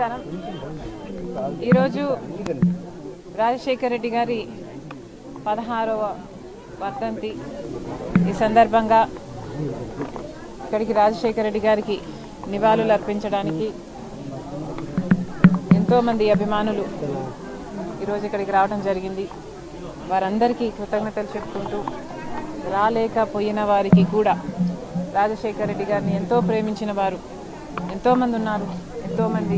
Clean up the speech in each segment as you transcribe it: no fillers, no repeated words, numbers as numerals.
నమస్కారం. ఈరోజు రాజశేఖర రెడ్డి గారి 16వ వర్ధంతి. ఈ సందర్భంగా ఇక్కడికి రాజశేఖర రెడ్డి గారికి నివాళులు అర్పించడానికి ఎంతోమంది అభిమానులు ఈరోజు ఇక్కడికి రావడం జరిగింది. వారందరికీ కృతజ్ఞతలు చెప్పుకుంటూ రాలేకపోయిన వారికి కూడా రాజశేఖర రెడ్డి గారిని ఎంతో ప్రేమించిన వారు ఎంతోమంది ఉన్నారు. ఎంతోమంది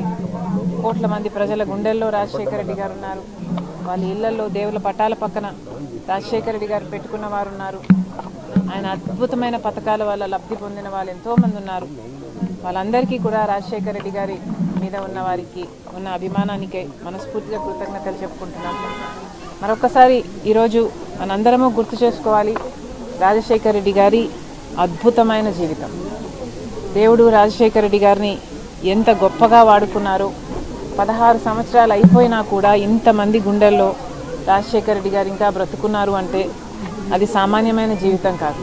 కోట్ల మంది ప్రజల గుండెల్లో రాజశేఖర రెడ్డి గారు ఉన్నారు. వాళ్ళ ఇళ్లలో దేవుల పటాల పక్కన రాజశేఖర రెడ్డి గారు పెట్టుకున్న వారు ఉన్నారు. ఆయన అద్భుతమైన పథకాల వల్ల లబ్ధి పొందిన వాళ్ళు ఎంతోమంది ఉన్నారు. వాళ్ళందరికీ కూడా రాజశేఖర రెడ్డి గారి మీద ఉన్న వారికి ఉన్న అభిమానానికై మనస్ఫూర్తిగా కృతజ్ఞతలు చెప్పుకుంటున్నాం. మరొకసారి ఈరోజు మనందరము గుర్తు చేసుకోవాలి రాజశేఖర రెడ్డి గారి అద్భుతమైన జీవితం. దేవుడు రాజశేఖర రెడ్డి గారిని ఎంత గొప్పగా వాడుకున్నారో. 16 సంవత్సరాలు అయిపోయినా కూడా ఇంతమంది గుండెల్లో రాజశేఖర రెడ్డి గారు ఇంకా బ్రతుకున్నారు అంటే అది సామాన్యమైన జీవితం కాదు.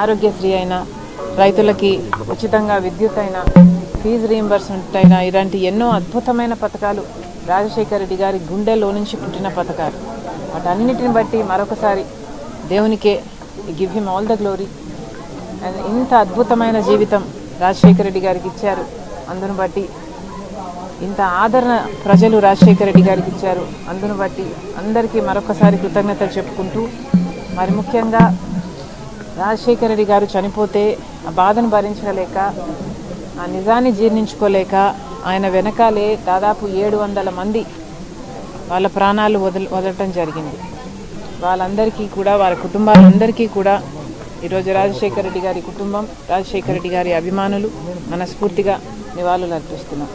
ఆరోగ్యశ్రీ అయినా, రైతులకి ఉచితంగా విద్యుత్ అయినా, ఫీజు రీయింబర్స్మెంట్ అయినా, ఇలాంటి ఎన్నో అద్భుతమైన పథకాలు రాజశేఖర రెడ్డి గారి గుండెల్లో నుంచి పుట్టిన పథకాలు. వాటన్నిటిని బట్టి మరొకసారి దేవునికే give him all the glory. And ఇంత అద్భుతమైన జీవితం రాజశేఖర రెడ్డి గారికి ఇచ్చారు. అందును బట్టి ఇంత ఆదరణ ప్రజలు రాజశేఖర రెడ్డి గారికి ఇచ్చారు. అందును బట్టి అందరికీ మరొకసారి కృతజ్ఞతలు చెప్పుకుంటూ, మరి ముఖ్యంగా రాజశేఖర రెడ్డి గారు చనిపోతే ఆ బాధను భరించలేక, ఆ నిజాన్ని జీర్ణించుకోలేక ఆయన వెనకాలే దాదాపు 700 మంది వాళ్ళ ప్రాణాలు వదలటం జరిగింది. వాళ్ళందరికీ కూడా, వారి కుటుంబాలందరికీ కూడా ఈరోజు రాజశేఖర రెడ్డి గారి కుటుంబం, రాజశేఖర రెడ్డి గారి అభిమానులు మనస్ఫూర్తిగా నివాళులు అర్పిస్తున్నాం.